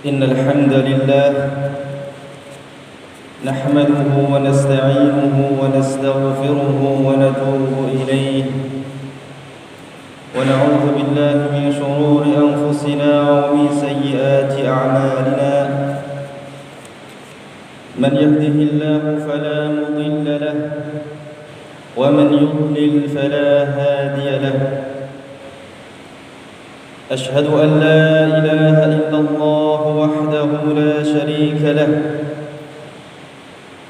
إن الحمد لله نحمده ونستعينه ونستغفره ونتوب إليه ونعوذ بالله من شرور أنفسنا ومن سيئات أعمالنا من يهده الله فلا مضل له ومن يضلل فلا هادي له أشهد أن لا إله إلا الله وحده لا شريك له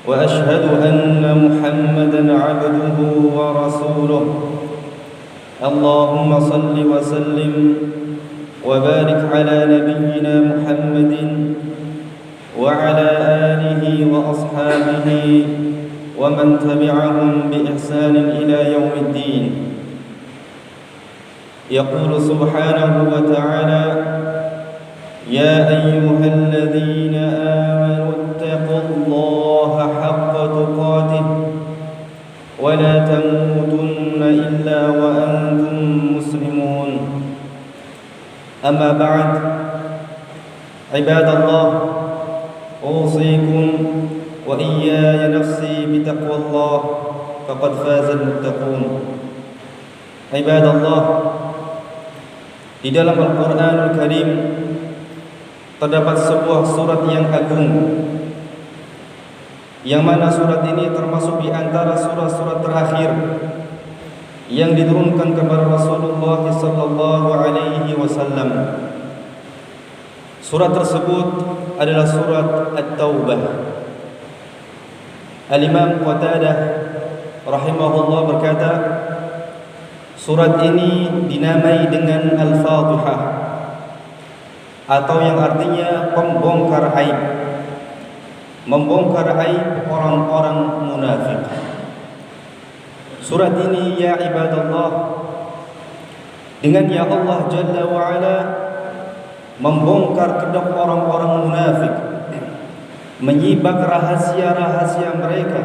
وأشهد أن محمدًا عبده ورسوله اللهم صل وسلم وبارك على نبينا محمد وعلى آله وأصحابه ومن تبعهم بإحسان إلى يوم الدين. يقول سبحانه وتعالى: يا أيها الذين آمنوا اتقوا الله حق تقاته ولا تموتن إلا وأنتم مسلمون. أما بعد، عباد الله، أوصيكم وإياي نفسي بتقوى الله فقد فاز المتقون. عباد الله, di dalam Al-Quranul Karim terdapat sebuah surat yang agung, yang mana surat ini termasuk di antara surat-surat terakhir yang diturunkan kepada Rasulullah sallallahu alaihi wasallam. Surat tersebut adalah surat At-Taubah. Al-Imam Qatadah rahimahullah berkata, surat ini dinamai dengan Al-Fatihah, atau yang artinya pembongkar aib, membongkar aib orang-orang munafik. Surat ini, ya ibadallah, dengan ya Allah Jalla wa'ala membongkar kedok orang-orang munafik, menyibak rahasia-rahasia mereka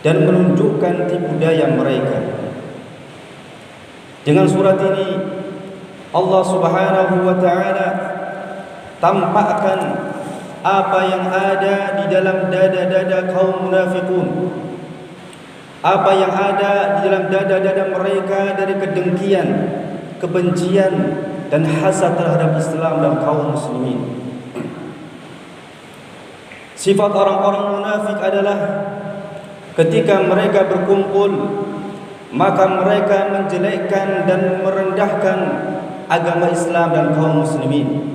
dan menunjukkan tipu daya mereka. Dengan surat ini Allah Subhanahu wa ta'ala tampakkan apa yang ada di dalam dada-dada kaum munafikun, apa yang ada di dalam dada-dada mereka dari kedengkian, kebencian dan hasad terhadap Islam dan kaum muslimin. Sifat orang-orang munafik adalah ketika mereka berkumpul, maka mereka menjelekkan dan merendahkan agama Islam dan kaum muslimin,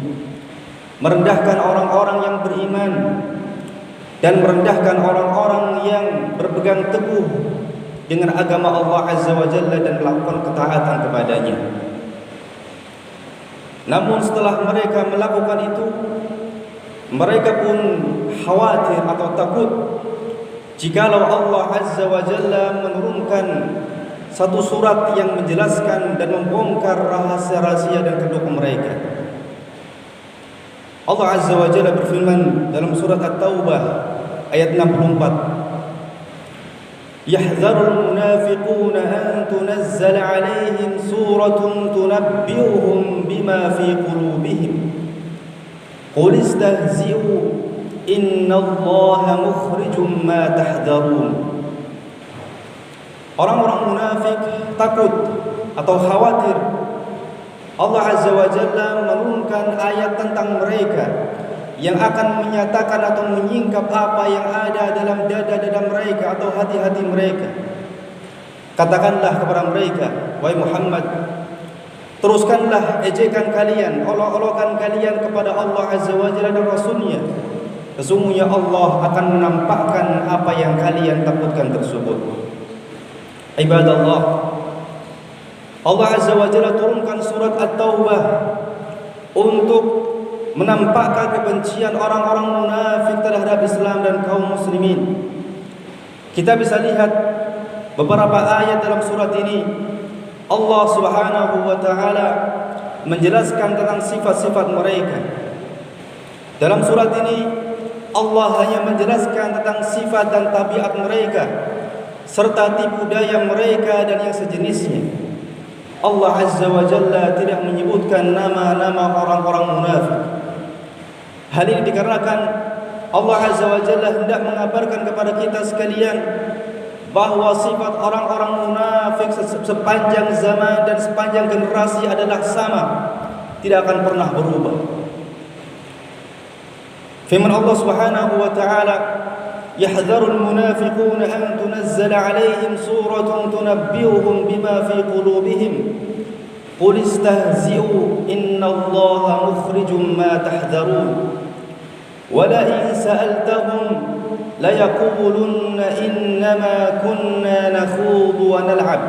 merendahkan orang-orang yang beriman dan merendahkan orang-orang yang berpegang teguh dengan agama Allah Azza wa Jalla dan melakukan ketaatan kepadanya. Namun setelah mereka melakukan itu, mereka pun khawatir atau takut jikalau Allah Azza wa Jalla menurunkan satu surat yang menjelaskan dan membongkar rahasia-rahasia dan kedok mereka. Allah Azza wa Jalla berfirman dalam surat At-Taubah ayat 64, "Yahzarul munafiquna an tunazzala 'alaihim suratun tunabbi'uhum bima fi qulubihim. Qul istahzi'u innallaha mukhrijum ma tahdharun." Orang-orang munafik takut atau khawatir Allah Azza wa Jalla menurunkan ayat tentang mereka yang akan menyatakan atau menyingkap apa yang ada dalam dada-dada mereka atau hati-hati mereka. Katakanlah kepada mereka, wahai Muhammad, teruskanlah ejekan kalian, olok-olokan kalian kepada Allah Azza wa Jalla dan Rasulnya. Sesungguhnya Allah akan menampakkan apa yang kalian takutkan tersebut. Ibadallah, Allah Azza wa Jalla turunkan surat At-Taubah untuk menampakkan kebencian orang-orang munafik terhadap Islam dan kaum muslimin. Kita bisa lihat beberapa ayat dalam surat ini. Allah Subhanahu wa ta'ala menjelaskan tentang sifat-sifat mereka. Dalam surat ini Allah hanya menjelaskan tentang sifat dan tabiat mereka serta tipu daya mereka dan yang sejenisnya. Allah Azza wa Jalla tidak menyebutkan nama-nama orang-orang munafik. Hal ini dikarenakan Allah Azza wa Jalla hendak mengabarkan kepada kita sekalian bahwa sifat orang-orang munafik sepanjang zaman dan sepanjang generasi adalah sama, tidak akan pernah berubah. Firman Allah Subhanahu wa taala, "Yahdharul munafiquna an tunazzala 'alaihim suratun tunabbi'uhum bima fi qulubihim. Qul istahzi'u innallaha mukhrijum ma tahdharun. Wa la in sa'altahum la yaqulunna innama kunna nakhudu wa nal'ab."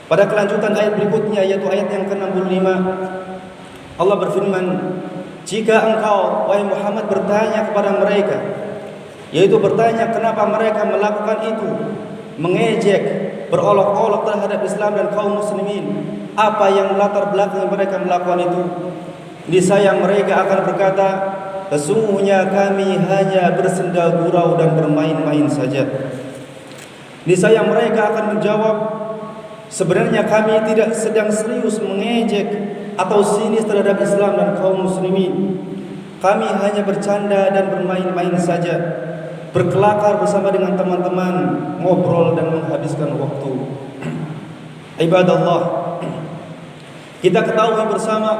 Pada kelanjutan ayat berikutnya, yaitu ayat yang ke-65, Allah berfirman, "Jika engkau, wahai Muhammad, bertanya kepada mereka," yaitu bertanya kenapa mereka melakukan itu, mengejek, berolok-olok terhadap Islam dan kaum muslimin, apa yang melatar belakangi mereka melakukan itu, niscaya mereka akan berkata, "Sesungguhnya kami hanya bersenda gurau dan bermain-main saja." Niscaya mereka akan menjawab, "Sebenarnya kami tidak sedang serius mengejek atau sinis terhadap Islam dan kaum muslimin. Kami hanya bercanda dan bermain-main saja, berkelakar bersama dengan teman-teman, ngobrol dan menghabiskan waktu." Ibadallah, kita ketahui bersama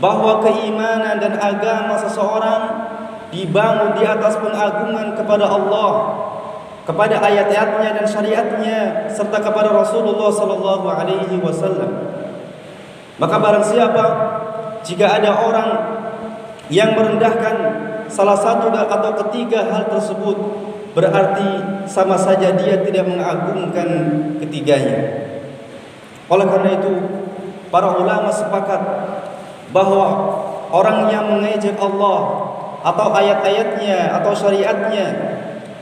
bahwa keimanan dan agama seseorang dibangun di atas pengagungan kepada Allah, kepada ayat-ayatnya dan syariatnya, serta kepada Rasulullah sallallahu alaihi wasallam. Maka barang siapa, jika ada orang yang merendahkan salah satu atau ketiga hal tersebut, berarti sama saja dia tidak mengagungkan ketiganya. Oleh karena itu, para ulama sepakat bahwa orang yang mengejek Allah atau ayat-ayatnya atau syariatnya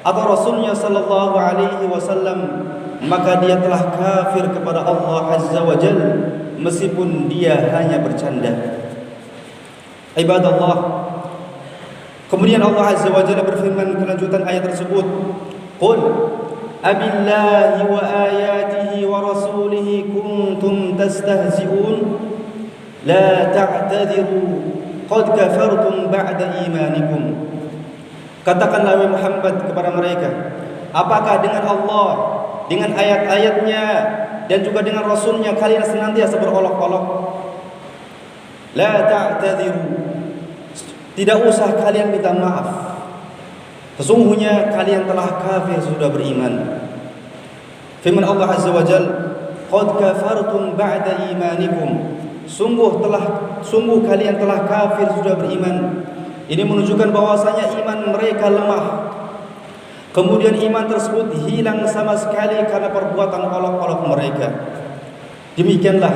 atau Rasulnya sallallahu alaihi wasallam, maka dia telah kafir kepada Allah Azza wa Jalla, meskipun dia hanya bercanda. Ibadallah, kemudian Allah Azza wa Jalla berfirman kelanjutan ayat tersebut, "Qul abillahi wa ayatihi wa rasulihi kuntum tastahzi'un la ta'tadiru qad kafartum ba'da imanikum." Katakanlah wahai Muhammad kepada mereka, apakah dengan Allah, dengan ayat-ayatnya dan juga dengan Rasulnya kalian senantiasa berolok-olok? La ta'tadiru, tidak usah kalian minta maaf, sesungguhnya kalian telah kafir sudah beriman. Firman Allah Azza wa Jalla, "Qad kafartum ba'da imanikum." Sungguh kalian telah kafir sudah beriman. Ini menunjukkan bahwasanya iman mereka lemah. Kemudian iman tersebut hilang sama sekali karena perbuatan olok-olok mereka. Demikianlah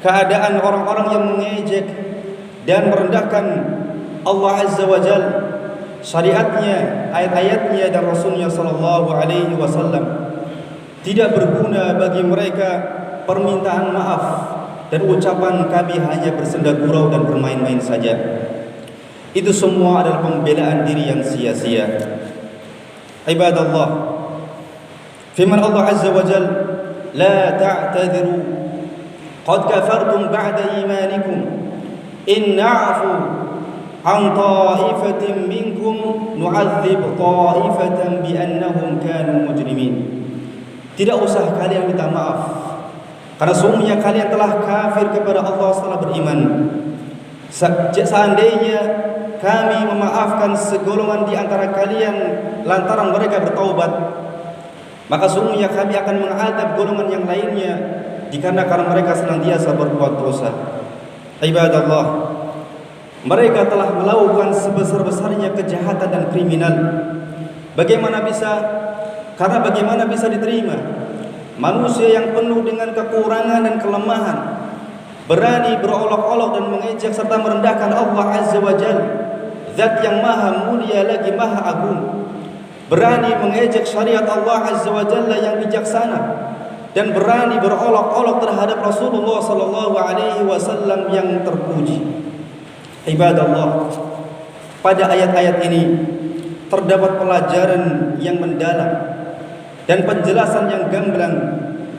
keadaan orang-orang yang mengejek dan merendahkan Allah Azza wa Jalla, syariatnya, ayat-ayatnya dan Rasulnya sallallahu alaihi wasallam. Tidak berguna bagi mereka permintaan maaf dan ucapan "kami hanya bersenda gurau dan bermain-main saja." Itu semua adalah pembelaan diri yang sia-sia. Ibadallah, firman Allah Azza wa Jalla, "La ta'tadiru qad kafartum ba'da imanikum in na'fu an ta'ifatin minkum nu'adzib ta'ifatan bi annahum kanu mujrimin." Tidak usah kalian minta maaf, karena sungguhnya kalian telah kafir kepada Allah setelah beriman. Seandainya kami memaafkan segolongan di antara kalian lantaran mereka bertaubat, maka sungguhnya kami akan mengadab golongan yang lainnya dikarenakan mereka senantiasa berbuat dosa. Ibadallah, mereka telah melakukan sebesar-besarnya kejahatan dan kriminal. Bagaimana bisa diterima manusia yang penuh dengan kekurangan dan kelemahan berani berolok-olok dan mengejek serta merendahkan Allah Azza wa Jalla, Zat yang maha mulia lagi maha agung, berani mengejek syariat Allah Azza wa Jalla yang bijaksana, dan berani berolok-olok terhadap Rasulullah sallallahu alaihi wasallam yang terpuji. Ibadallah, pada ayat-ayat ini terdapat pelajaran yang mendalam dan penjelasan yang gamblang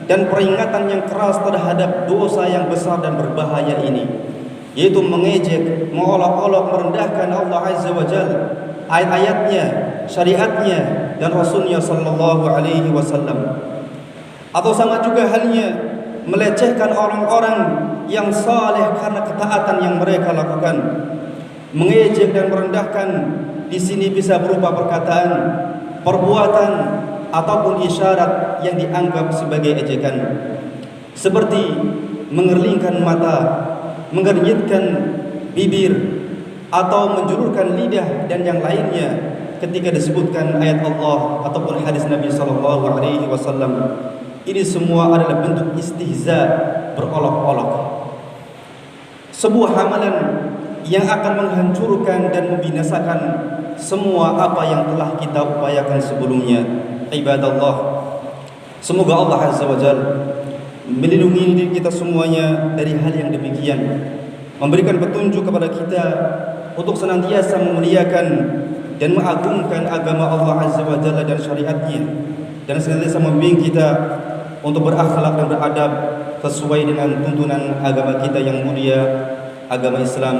dan peringatan yang keras terhadap dosa yang besar dan berbahaya ini. yaitu mengejek, mengolok-olok, merendahkan Allah Azza wa Jalla, ayat-ayatnya, syariatnya, dan Rasulnya sallallahu alaihi wasallam. Atau sama juga halnya melecehkan orang-orang yang saleh karena ketaatan yang mereka lakukan. Mengejek dan merendahkan di sini bisa berupa perkataan, perbuatan, ataupun isyarat yang dianggap sebagai ejekan, seperti mengerlingkan mata, mengernyitkan bibir, atau menjulurkan lidah dan yang lainnya ketika disebutkan ayat Allah ataupun hadis Nabi sallallahu alaihi wasallam. Ini semua adalah bentuk istihza, berolok-olok, sebuah amalan yang akan menghancurkan dan membinasakan semua apa yang telah kita upayakan sebelumnya. Ibadallah, semoga Allah Azza wa Jalla melindungi diri kita semuanya dari hal yang demikian, memberikan petunjuk kepada kita untuk senantiasa memuliakan dan mengagungkan agama Allah Azza wa Jalla dan syariatnya, dan senantiasa membimbing kita untuk berakhlak dan beradab sesuai dengan tuntunan agama kita yang mulia, agama Islam.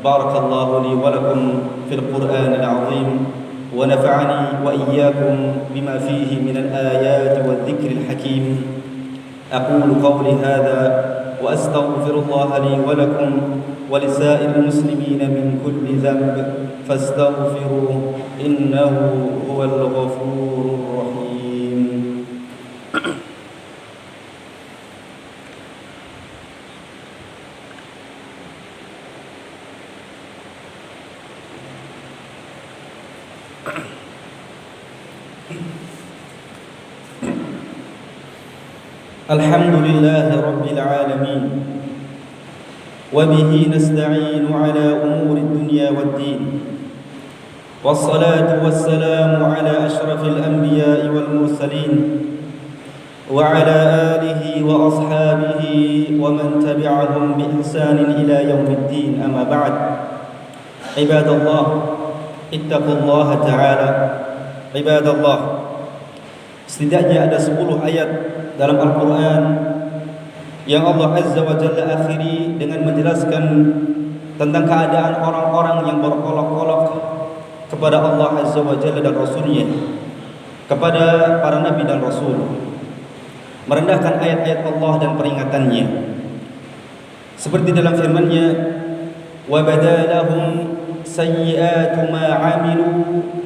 Barakallahu li wa lakum fil Qur'anil azim wa nafa'ani wa iyyakum bima fihi minal ayati wadh-dhikril hakim. Aqulu qawli hadha wa astaghfirullaha li wa lakum wa lisa'iril muslimina min kulli dhanb fastaghfiruhu innahu huwal ghafurur rahim. Alhamdulillahi Rabbil Alamin, wa bihi nasta'inu ala umuri dunya waddin, wassalatu wassalamu ala ashrafil anbiya'i wal mursalin, wa ala alihi wa ashabihi wa man tabi'ahum bi ihsanin ila yaumiddin. Amma ba'd. Ibadallah, ittaqullaha ta'ala. Ibadallah, setidaknya ada 10 ayat dalam Al-Quran yang Allah Azza wa Jalla akhiri dengan menjelaskan tentang keadaan orang-orang yang berolok-olok kepada Allah Azza wa Jalla dan Rasulnya, kepada para Nabi dan Rasul, merendahkan ayat-ayat Allah dan peringatannya, seperti dalam firman-Nya, wa badalahum sayyi'atu ma 'amilu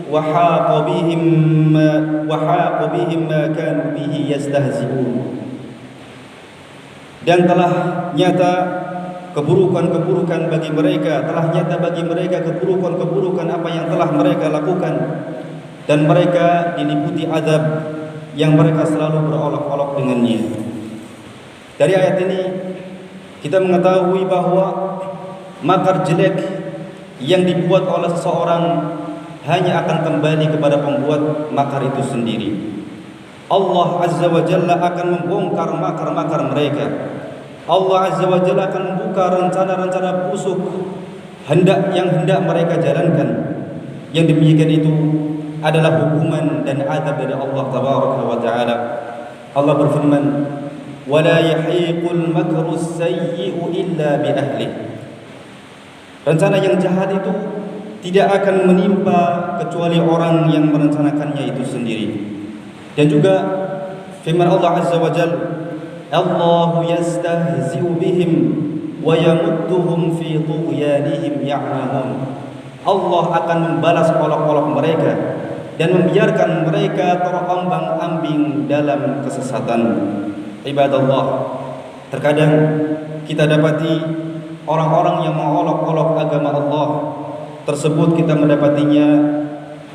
wa haqa bihim ma kanu bihi yastahzi'un. Dan telah nyata keburukan-keburukan bagi mereka, telah nyata bagi mereka keburukan-keburukan apa yang telah mereka lakukan, dan mereka diliputi azab yang mereka selalu berolok-olok dengannya. Dari ayat ini kita mengetahui bahwa makar jelek yang dibuat oleh seseorang hanya akan kembali kepada pembuat makar itu sendiri. Allah Azza wa Jalla akan membongkar makar-makar mereka. Allah Azza wa Jalla akan membuka rencana-rencana busuk yang hendak mereka jalankan. Yang demikian itu adalah hukuman dan azab dari Allah Tabaraka wa Ta'ala. Allah berfirman, "Wala yahiqul makru sayyi'u illa bi ahlihi." Rencana yang jahat itu tidak akan menimpa kecuali orang yang merencanakannya itu sendiri. Dan juga firman Allah Azza wa Jalla, Allahu yastahzi'u bihim wa yamudduhum fi tughyanihim ya'mahun. Allah akan membalas olok-olok mereka dan membiarkan mereka terombang-ambing dalam kesesatan. Ibadallah, terkadang kita dapati orang-orang yang mengolok-olok agama Allah tersebut, kita mendapatinya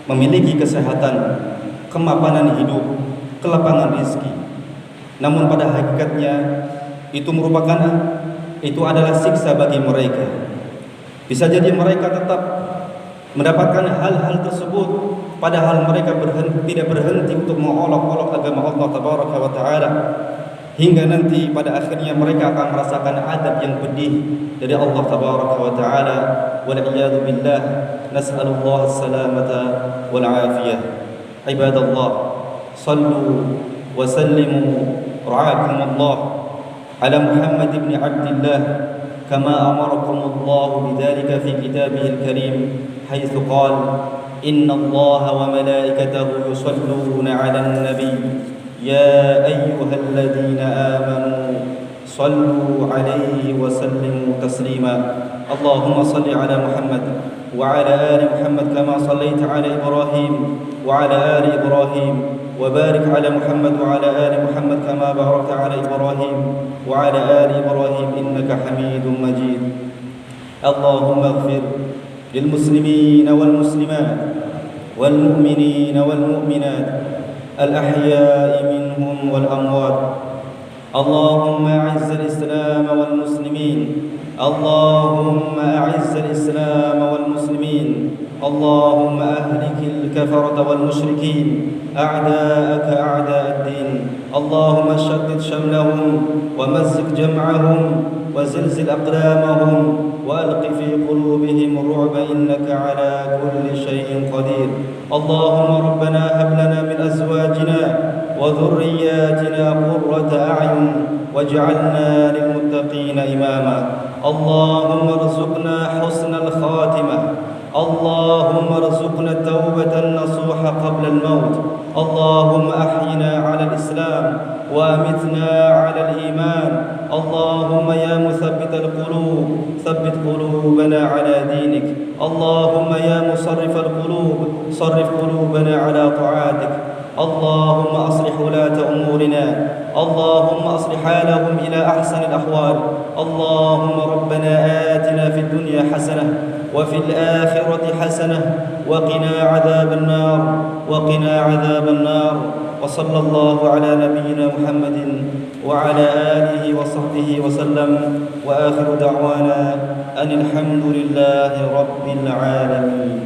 memiliki kesehatan, kemapanan hidup, kelapangan rezeki. Namun pada hakikatnya itu adalah siksa bagi mereka. Bisa jadi mereka tetap mendapatkan hal-hal tersebut, padahal mereka tidak berhenti untuk mengolok-olok agama Allah Tabaraka wa Ta'ala, hingga nanti pada akhirnya mereka akan merasakan adab yang pedih dari Allah Tabaraka wa Ta'ala. Wal'iyadu billah, nas'alullah as-salamata wal'afiyah. Ibadallah, sallu wa sallimu ra'akumullah ala Muhammad ibn Abdillah كما أمركم الله بذلك في كتابه الكريم حيث قال إن الله وملائكته يصلون على النبي يا أيها الذين آمنوا صلوا عليه وسلموا تسليما اللهم صل على محمد وعلى آل محمد كما صليت على إبراهيم وعلى آل إبراهيم وبارك على محمد وعلى آل محمد كما باركت على إبراهيم وعلى آل إبراهيم إنك حميد مجيد اللهم اغفر للمسلمين والمسلمات والمؤمنين والمؤمنات الأحياء منهم والأموات اللهم أعز الإسلام والمسلمين اللهم أعز الإسلام والمسلمين اللهم أهلك الكفرة والمشركين أعداءك أعداء الدين اللهم شتت شملهم ومزق جمعهم وزلزل أقدامهم وألق في قلوبهم الرعب إنك على كل شيء قدير اللهم ربنا هب لنا من أزواجنا وذرياتنا قرة أعين واجعلنا للمتقين إماما اللهم ارزقنا حسن الخاتمة اللهم ارزقنا التوبة النصوح قبل الموت اللهم أحينا على الإسلام وأمتنا على الإيمان اللهم يا مثبت القلوب ثبت قلوبنا على دينك اللهم يا مصرف القلوب صرف قلوبنا على طاعاتك اللهم أصلح ولاة أمورنا اللهم أصلح حالهم إلى أحسن الأحوال اللهم ربنا آتنا في الدنيا حسنة وفي الآخرة حسنة وقنا عذاب النار وقنا عذاب النار وصلى الله على نبينا محمد وعلى آله وصحبه وسلم وآخر دعوانا أن الحمد لله رب العالمين